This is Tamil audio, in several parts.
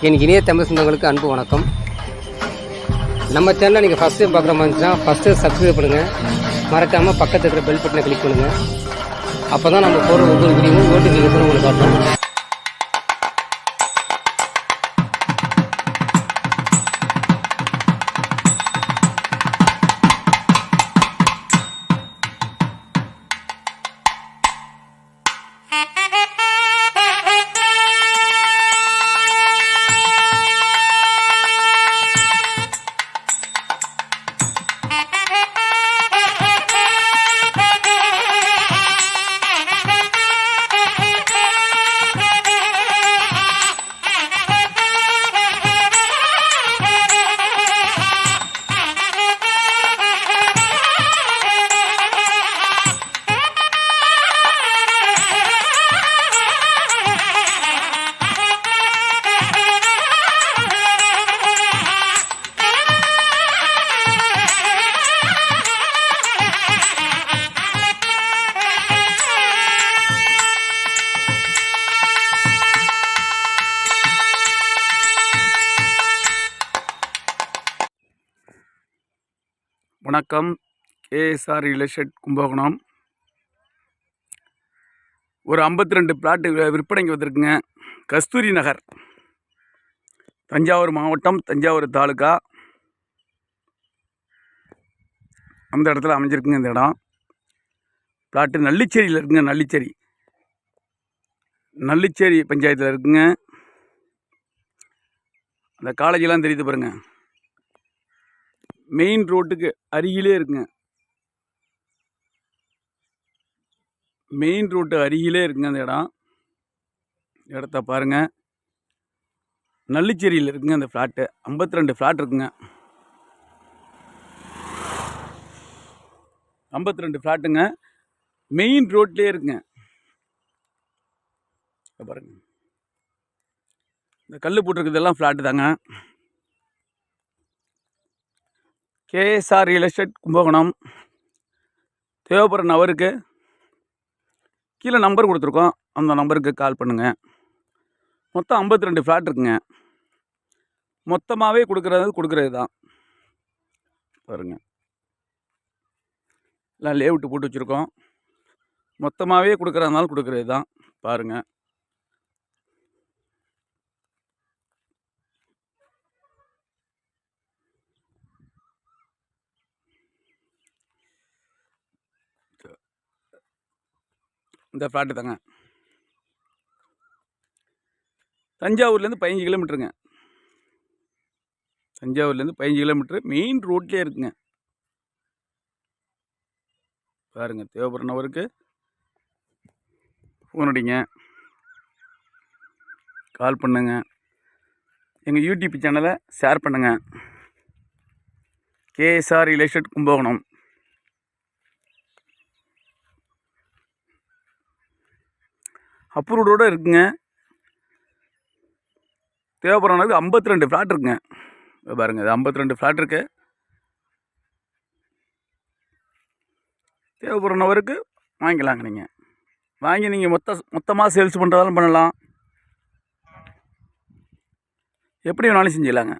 என் இனிய தமிழ் சொந்தங்களுக்கு அன்பு வணக்கம். நம்ம சேனலை நீங்கள் ஃபஸ்ட்டு பார்க்குற மாதிரி இருந்துச்சுன்னா ஃபஸ்ட்டு சப்ஸ்கிரைப் பண்ணுங்கள். மறக்காமல் பக்கத்தில் இருக்கிற பெல் பட்டனை கிளிக் பண்ணுங்கள். அப்போ தான் நம்ம போடுற ஒவ்வொரு வீடியோவும் நோட்டிஃபிகேஷன் உங்களுக்கு காட்டும். வணக்கம். KSR real estate Kumbakonam. ஒரு 52 பிளாட்டு விற்பனைக்கு வந்திருக்குங்க. கஸ்தூரி நகர், தஞ்சாவூர் மாவட்டம், தஞ்சாவூர் தாலுக்கா. அந்த இடத்துல அமைஞ்சிருக்குங்க இந்த இடம். பிளாட்டு நல்லிச்சேரியில் இருக்குங்க. நல்லிச்சேரி பஞ்சாயத்தில் இருக்குங்க. அந்த காலேஜெலாம் தெரியுது பாருங்க. மெயின் ரோட்டுக்கு அருகிலே இருக்குங்க. மெயின் ரோட்டு அருகிலே இருக்குங்க அந்த இடம். இடத்த பாருங்க. நல்லிச்சேரியில் இருக்குங்க அந்த ஃப்ளாட்டு. 52 ஃப்ளாட் இருக்குங்க. 52 ஃப்ளாட்டுங்க. மெயின் ரோட்லேயே இருக்குங்க. பாருங்க, இந்த கல் போட்டிருக்கிறதெல்லாம் ஃப்ளாட்டு தாங்க. KSR real estate Kumbakonam. தேவைப்படுற நபருக்கு கீழே நம்பர் கொடுத்துருக்கோம். அந்த நம்பருக்கு கால் பண்ணுங்கள். மொத்தம் 52 ஃப்ளாட் இருக்குங்க. மொத்தமாகவே கொடுக்குறது தான் பாருங்க. எல்லாம் லேஅவுட்டு போட்டு வச்சுருக்கோம். மொத்தமாகவே கொடுக்குறதுனால கொடுக்குறது தான் பாருங்கள். இந்த ஃப்ளாட்டு தாங்க. தஞ்சாவூர்லேருந்து 15 கிலோமீட்டருங்க. தஞ்சாவூர்லேருந்து 15 கிலோமீட்ரு. மெயின் ரோட்லேயே இருக்குங்க. பாருங்கள், தேவைப்படுற நபருக்கு ஃபோன் அடிங்க, கால் பண்ணுங்க. எங்கள் யூடியூப் சேனலை ஷேர் பண்ணுங்கள். KSR real estate Kumbakonam. அப்ரூவ்டோடு இருக்குங்க. தேவைப்படுறவங்களுக்கு 52 ஃப்ளாட் இருக்குங்க. பாருங்கள், இது 52 ஃப்ளாட் இருக்குது. தேவைப்படுற நபருக்கு வாங்கிக்கலாங்க. நீங்கள் மொத்தமாக சேல்ஸ் பண்ணுறதாலும் பண்ணலாம். எப்படி வேணாலும் செஞ்சிடலாங்க.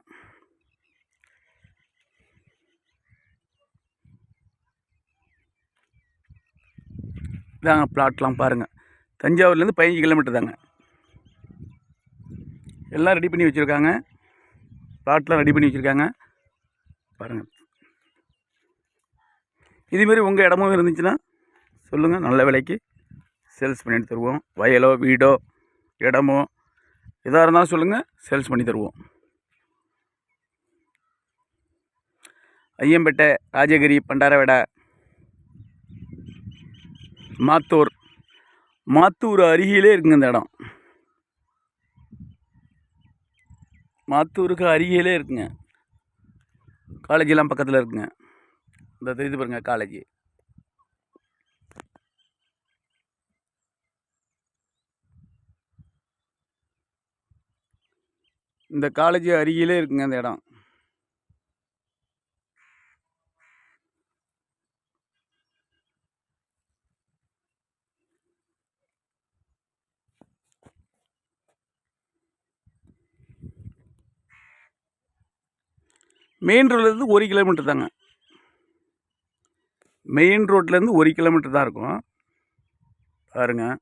இதாங்க பிளாட்லாம் பாருங்கள். தஞ்சாவூர்லேருந்து 15 கிலோமீட்டர் தாங்க. எல்லாம் ரெடி பண்ணி வச்சுருக்காங்க. பிளாட்லாம் ரெடி பண்ணி வச்சுருக்காங்க பாருங்கள். இதுமாரி உங்கள் இடமும் இருந்துச்சுன்னா சொல்லுங்கள். நல்ல விலைக்கு சேல்ஸ் பண்ணிட்டு தருவோம். வயலோ வீடோ இடமோ எதாக இருந்தாலும் சொல்லுங்கள், சேல்ஸ் பண்ணி தருவோம். ஐயம்பேட்டை, ராஜகிரி, பண்டாரவேடை, மாத்தூர் அருகிலே இருக்குங்க இந்த இடம். மாத்தூருக்கு அருகிலே இருக்குங்க. காலேஜெலாம் பக்கத்தில் இருக்குங்க. இந்த தெரியுது பாருங்க காலேஜ். இந்த காலேஜ் அருகிலே இருக்குங்க அந்த இடம். மெயின் ரோட்லேருந்து 1 கிலோமீட்டர் தாங்க. மெயின் ரோட்லேருந்து 1 கிலோமீட்டர் தான் இருக்கும். பாருங்கள்,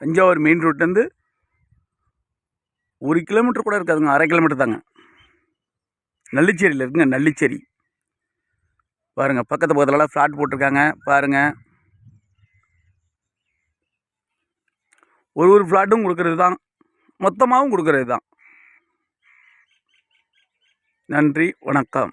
தஞ்சாவூர் மெயின் ரோட்லேருந்து 1 கிலோமீட்டர் கூட இருக்காதுங்க, 1/2 கிலோமீட்டர் தாங்க. நல்லிச்சேரியில் இருக்குங்க, நல்லிச்சேரி. பாருங்கள், பக்கத்து பக்கத்துலலாம் ஃப்ளாட் போட்டிருக்காங்க. பாருங்கள், ஒரு ஃப்ளாட்டும் கொடுக்கறது தான், மொத்தமாகவும் கொடுக்கறது தான். நன்றி, வணக்கம்.